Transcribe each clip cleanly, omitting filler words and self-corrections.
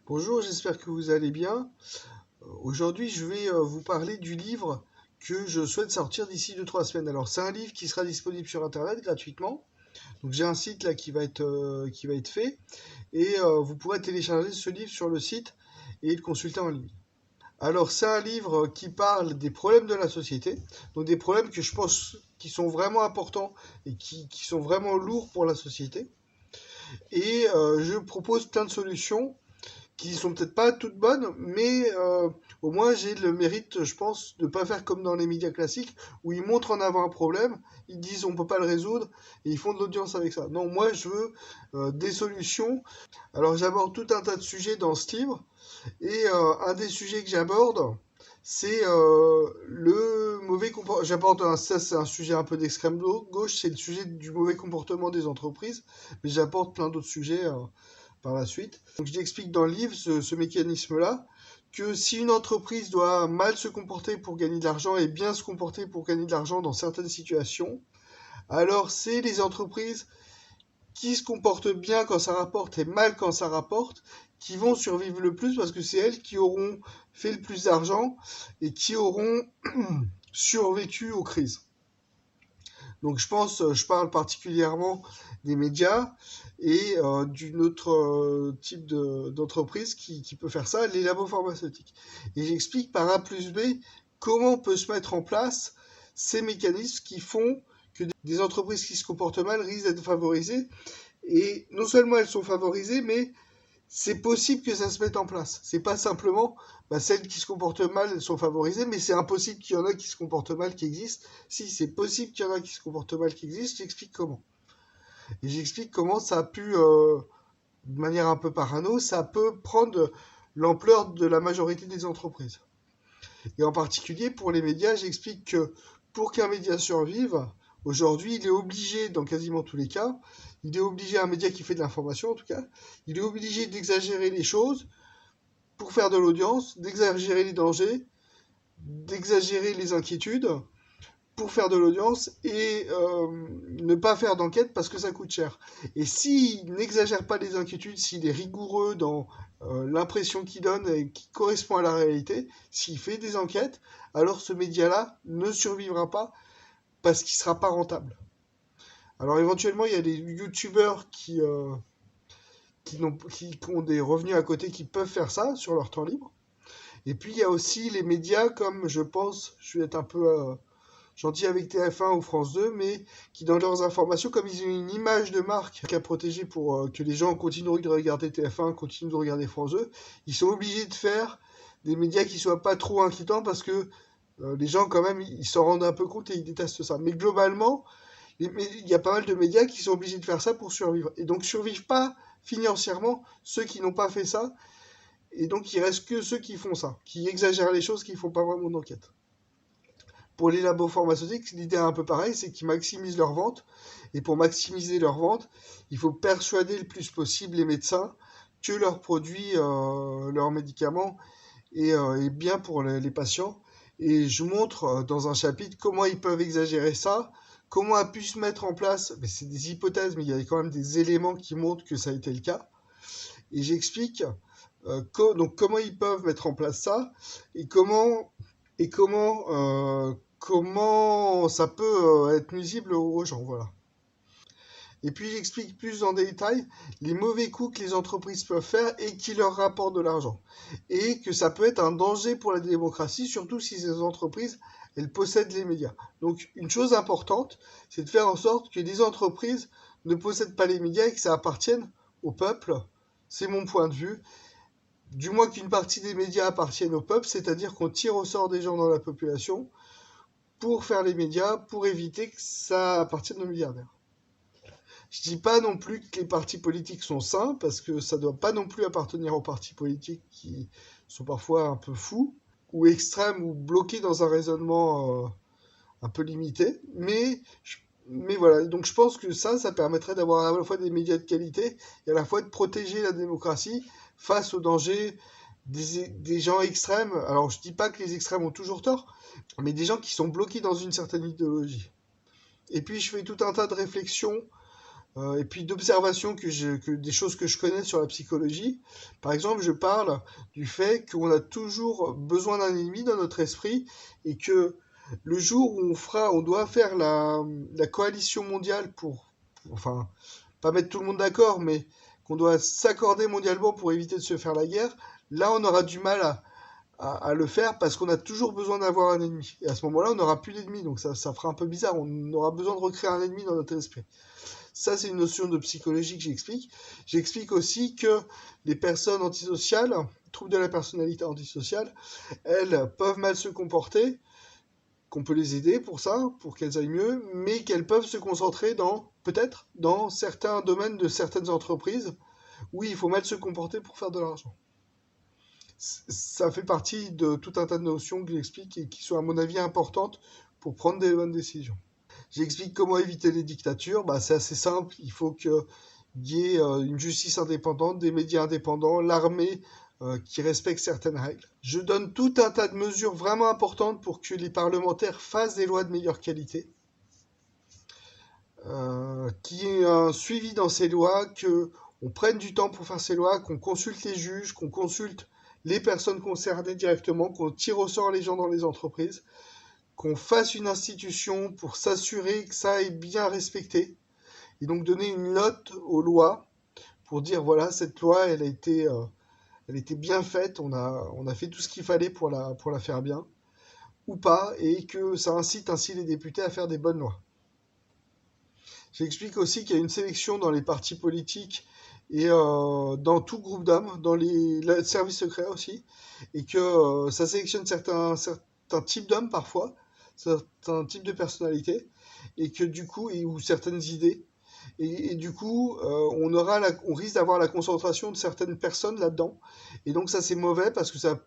Bonjour, j'espère que vous allez bien. Aujourd'hui, je vais vous parler du livre que je souhaite sortir d'ici 2 3 semaines. Alors, c'est un livre qui sera disponible sur Internet gratuitement. Donc, j'ai un site là qui va être fait et vous pourrez télécharger ce livre sur le site et le consulter en ligne. Alors, c'est un livre qui parle des problèmes de la société, donc des problèmes que je pense qui sont vraiment importants et qui sont vraiment lourds pour la société. Et je propose plein de solutions qui sont peut-être pas toutes bonnes, mais au moins j'ai le mérite, je pense, de pas faire comme dans les médias classiques où ils montrent en avant un problème, ils disent on peut pas le résoudre et ils font de l'audience avec ça. Non, moi je veux des solutions. Alors j'aborde tout un tas de sujets dans ce livre et un des sujets que j'aborde, c'est le mauvais comportement. Ça, c'est un sujet un peu d'extrême gauche, c'est le sujet du mauvais comportement des entreprises, mais j'apporte plein d'autres sujets par la suite. Donc, je l'explique dans le livre, ce mécanisme-là, que si une entreprise doit mal se comporter pour gagner de l'argent et bien se comporter pour gagner de l'argent dans certaines situations, alors c'est les entreprises qui se comportent bien quand ça rapporte et mal quand ça rapporte qui vont survivre le plus parce que c'est elles qui auront fait le plus d'argent et qui auront survécu aux crises. Donc je parle particulièrement des médias et d'une autre type d'entreprise qui peut faire ça, les labos pharmaceutiques. Et j'explique par A plus B comment on peut se mettre en place ces mécanismes qui font que des entreprises qui se comportent mal risquent d'être favorisées. Et non seulement elles sont favorisées, mais c'est possible que ça se mette en place. C'est pas simplement celles qui se comportent mal, elles sont favorisées, mais c'est impossible qu'il y en a qui se comportent mal qui existent. Si, c'est possible qu'il y en a qui se comportent mal qui existent, j'explique comment. Et j'explique comment ça a pu, de manière un peu parano, ça peut prendre l'ampleur de la majorité des entreprises. Et en particulier pour les médias, j'explique que pour qu'un média survive, aujourd'hui, il est obligé, dans quasiment tous les cas, il est obligé, un média qui fait de l'information en tout cas, il est obligé d'exagérer les choses pour faire de l'audience, d'exagérer les dangers, d'exagérer les inquiétudes pour faire de l'audience et ne pas faire d'enquête parce que ça coûte cher. Et s'il n'exagère pas les inquiétudes, s'il est rigoureux dans l'impression qu'il donne et qui correspond à la réalité, s'il fait des enquêtes, alors ce média-là ne survivra pas parce qu'il ne sera pas rentable. Alors éventuellement, il y a des youtubeurs qui ont des revenus à côté qui peuvent faire ça sur leur temps libre. Et puis il y a aussi les médias comme, je pense, je vais être un peu gentil avec TF1 ou France 2, mais qui dans leurs informations, comme ils ont une image de marque à protéger pour que les gens continuent de regarder TF1, continuent de regarder France 2, ils sont obligés de faire des médias qui soient pas trop inquiétants parce que les gens quand même ils s'en rendent un peu compte et ils détestent ça. Mais globalement, il y a pas mal de médias qui sont obligés de faire ça pour survivre. Et donc survivent pas financièrement ceux qui n'ont pas fait ça. Et donc il reste que ceux qui font ça, qui exagèrent les choses, qui font pas vraiment d'enquête. Pour les labos pharmaceutiques, l'idée est un peu pareille, c'est qu'ils maximisent leurs ventes. Et pour maximiser leurs ventes, il faut persuader le plus possible les médecins que leurs produits, leurs médicaments est bien pour les patients. Et je montre dans un chapitre comment ils peuvent exagérer ça, comment a pu se mettre en place, mais c'est des hypothèses, mais il y a quand même des éléments qui montrent que ça a été le cas. Et j'explique donc comment ils peuvent mettre en place ça et comment ça peut être nuisible aux gens, voilà. Et puis j'explique plus en détail les mauvais coups que les entreprises peuvent faire et qui leur rapportent de l'argent. Et que ça peut être un danger pour la démocratie, surtout si ces entreprises, elles possèdent les médias. Donc une chose importante, c'est de faire en sorte que les entreprises ne possèdent pas les médias et que ça appartienne au peuple. C'est mon point de vue. Du moins qu'une partie des médias appartiennent au peuple, c'est-à-dire qu'on tire au sort des gens dans la population pour faire les médias, pour éviter que ça appartienne aux milliardaires. Je dis pas non plus que les partis politiques sont sains, parce que ça doit pas non plus appartenir aux partis politiques qui sont parfois un peu fous, ou extrêmes, ou bloqués dans un raisonnement un peu limité. Mais voilà, donc je pense que ça permettrait d'avoir à la fois des médias de qualité et à la fois de protéger la démocratie face aux dangers des gens extrêmes. Alors je dis pas que les extrêmes ont toujours tort, mais des gens qui sont bloqués dans une certaine idéologie. Et puis je fais tout un tas de réflexions et puis d'observations des choses que je connais sur la psychologie. Par exemple, je parle du fait qu'on a toujours besoin d'un ennemi dans notre esprit et que le jour où on doit faire la coalition mondiale enfin, pas mettre tout le monde d'accord, mais qu'on doit s'accorder mondialement pour éviter de se faire la guerre, là on aura du mal à le faire parce qu'on a toujours besoin d'avoir un ennemi. Et à ce moment-là, on n'aura plus d'ennemi, donc ça fera un peu bizarre, on aura besoin de recréer un ennemi dans notre esprit. Ça, c'est une notion de psychologie que j'explique. J'explique aussi que les personnes antisociales, troubles de la personnalité antisociale, elles peuvent mal se comporter, qu'on peut les aider pour ça, pour qu'elles aillent mieux, mais qu'elles peuvent se concentrer peut-être, dans certains domaines de certaines entreprises où il faut mal se comporter pour faire de l'argent. Ça fait partie de tout un tas de notions que j'explique et qui sont, à mon avis, importantes pour prendre des bonnes décisions. J'explique comment éviter les dictatures. Bah, c'est assez simple. Il faut qu'il y ait une justice indépendante, des médias indépendants, l'armée qui respecte certaines règles. Je donne tout un tas de mesures vraiment importantes pour que les parlementaires fassent des lois de meilleure qualité. Qu'il y ait un suivi dans ces lois, qu'on prenne du temps pour faire ces lois, qu'on consulte les juges, qu'on consulte les personnes concernées directement, qu'on tire au sort les gens dans les entreprises, qu'on fasse une institution pour s'assurer que ça est bien respecté, et donc donner une note aux lois pour dire voilà, cette loi, elle était bien faite, on a fait tout ce qu'il fallait pour la faire bien, ou pas, et que ça incite ainsi les députés à faire des bonnes lois. J'explique aussi qu'il y a une sélection dans les partis politiques et dans tout groupe d'hommes, dans les services secrets aussi, et que ça sélectionne certains types d'hommes parfois, certains types de personnalités, et que du coup, ou certaines idées, et du coup, on risque d'avoir la concentration de certaines personnes là-dedans, et donc ça c'est mauvais parce que ça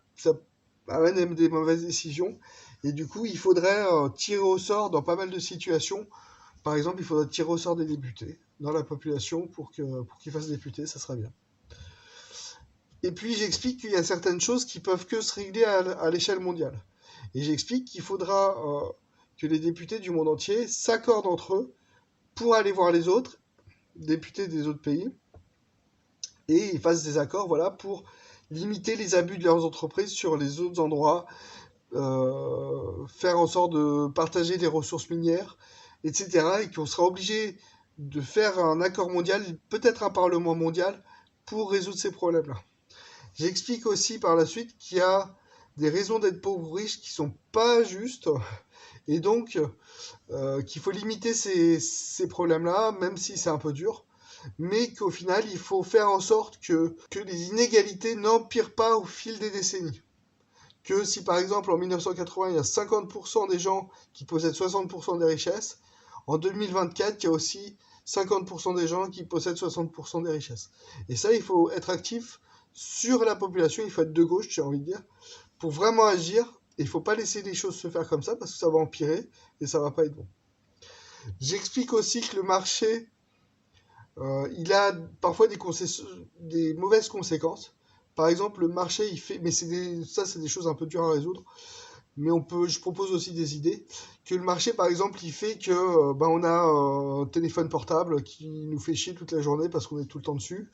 amène des mauvaises décisions, et du coup, il faudrait tirer au sort dans pas mal de situations. Par exemple, il faudrait tirer au sort des députés dans la population pour qu'ils fassent députés, ça serait bien. Et puis j'explique qu'il y a certaines choses qui peuvent que se régler à l'échelle mondiale. Et j'explique qu'il faudra que les députés du monde entier s'accordent entre eux pour aller voir les autres, députés des autres pays, et ils fassent des accords, voilà, pour limiter les abus de leurs entreprises sur les autres endroits, faire en sorte de partager les ressources minières, etc. Et qu'on sera obligé de faire un accord mondial, peut-être un parlement mondial, pour résoudre ces problèmes-là. J'explique aussi par la suite qu'il y a des raisons d'être pauvre ou riche qui sont pas justes, et donc qu'il faut limiter ces problèmes-là, même si c'est un peu dur, mais qu'au final, il faut faire en sorte que les inégalités n'empirent pas au fil des décennies. Que si par exemple en 1980 il y a 50% des gens qui possèdent 60% des richesses, en 2024 il y a aussi 50% des gens qui possèdent 60% des richesses. Et ça, il faut être actif sur la population, il faut être de gauche, j'ai envie de dire, pour vraiment agir. Et il ne faut pas laisser les choses se faire comme ça parce que ça va empirer et ça va pas être bon. J'explique aussi que le marché, il a parfois des mauvaises conséquences. Par exemple, le marché, il fait, mais ça, c'est des choses un peu dures à résoudre. Mais je propose aussi des idées. Que le marché, par exemple, il fait que, on a un téléphone portable qui nous fait chier toute la journée parce qu'on est tout le temps dessus.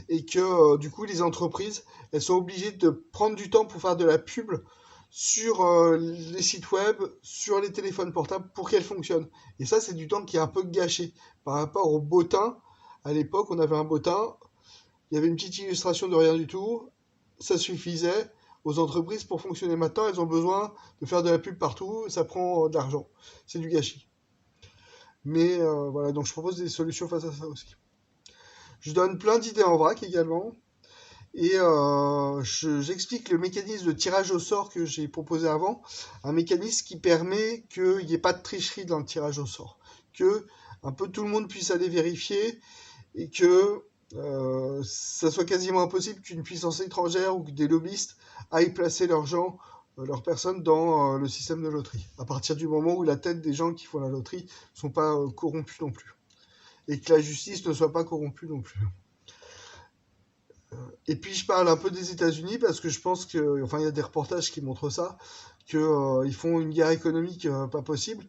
Et que, du coup, les entreprises, elles sont obligées de prendre du temps pour faire de la pub sur les sites web, sur les téléphones portables pour qu'elles fonctionnent. Et ça, c'est du temps qui est un peu gâché par rapport au bottin. À l'époque, on avait un bottin, il y avait une petite illustration de rien du tout, ça suffisait aux entreprises pour fonctionner. Maintenant, elles ont besoin de faire de la pub partout, ça prend de l'argent, c'est du gâchis. Mais voilà, donc je propose des solutions face à ça aussi. Je donne plein d'idées en vrac également, et j'explique le mécanisme de tirage au sort que j'ai proposé avant, un mécanisme qui permet qu'il n'y ait pas de tricherie dans le tirage au sort, que un peu tout le monde puisse aller vérifier et que ça soit quasiment impossible qu'une puissance étrangère ou que des lobbyistes aillent placer leurs gens, leurs personnes dans le système de loterie. À partir du moment où la tête des gens qui font la loterie ne sont pas corrompus non plus. Et que la justice ne soit pas corrompue non plus. Et puis je parle un peu des États-Unis parce que je pense que, enfin il y a des reportages qui montrent ça, qu'ils font une guerre économique pas possible.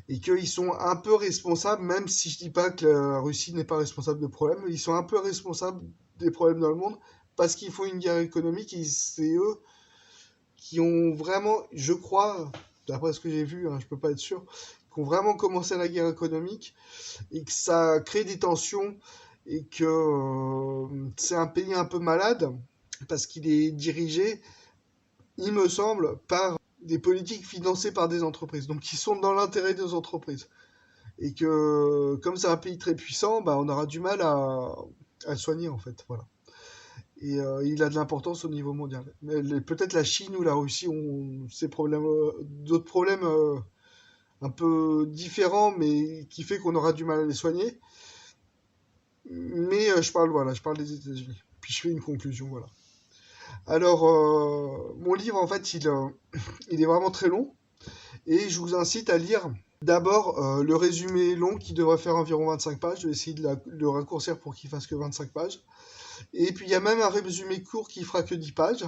et qu'ils sont un peu responsables, même si je dis pas que la Russie n'est pas responsable de problèmes, ils sont un peu responsables des problèmes dans le monde parce qu'ils font une guerre économique et c'est eux qui ont vraiment, je crois, d'après ce que j'ai vu, hein, je peux pas être sûr, qui ont vraiment commencé la guerre économique et que ça crée des tensions et que c'est un pays un peu malade parce qu'il est dirigé, il me semble, par des politiques financées par des entreprises, donc qui sont dans l'intérêt des entreprises. Et que comme c'est un pays très puissant, bah, on aura du mal à le soigner en fait. Voilà. Et il a de l'importance au niveau mondial. Mais peut-être la Chine ou la Russie ont ces problèmes, d'autres problèmes un peu différents, mais qui fait qu'on aura du mal à les soigner. Mais je parle des États-Unis. Puis je fais une conclusion, voilà. Alors, mon livre, en fait, il est vraiment très long. Et je vous incite à lire d'abord le résumé long qui devrait faire environ 25 pages. Je vais essayer de le raccourcir pour qu'il fasse que 25 pages. Et puis il y a même un résumé court qui fera que 10 pages.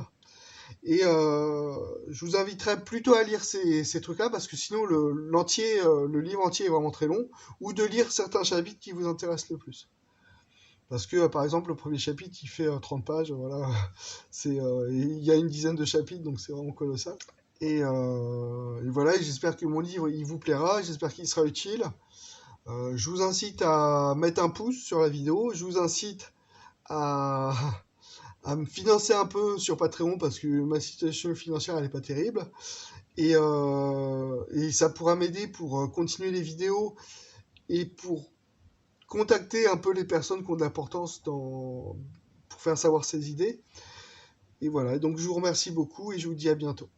Et je vous inviterai plutôt à lire ces trucs-là parce que sinon le livre entier est vraiment très long. Ou de lire certains chapitres qui vous intéressent le plus. Parce que par exemple le premier chapitre il fait 30 pages. Voilà. Il y a une dizaine de chapitres donc c'est vraiment colossal. Et voilà, j'espère que mon livre il vous plaira, j'espère qu'il sera utile. Je vous incite à mettre un pouce sur la vidéo, je vous incite à, à me financer un peu sur Patreon parce que ma situation financière elle est pas terrible. Et ça pourra m'aider pour continuer les vidéos et pour contacter un peu les personnes qui ont de l'importance pour faire savoir ces idées. Et voilà, donc je vous remercie beaucoup et je vous dis à bientôt.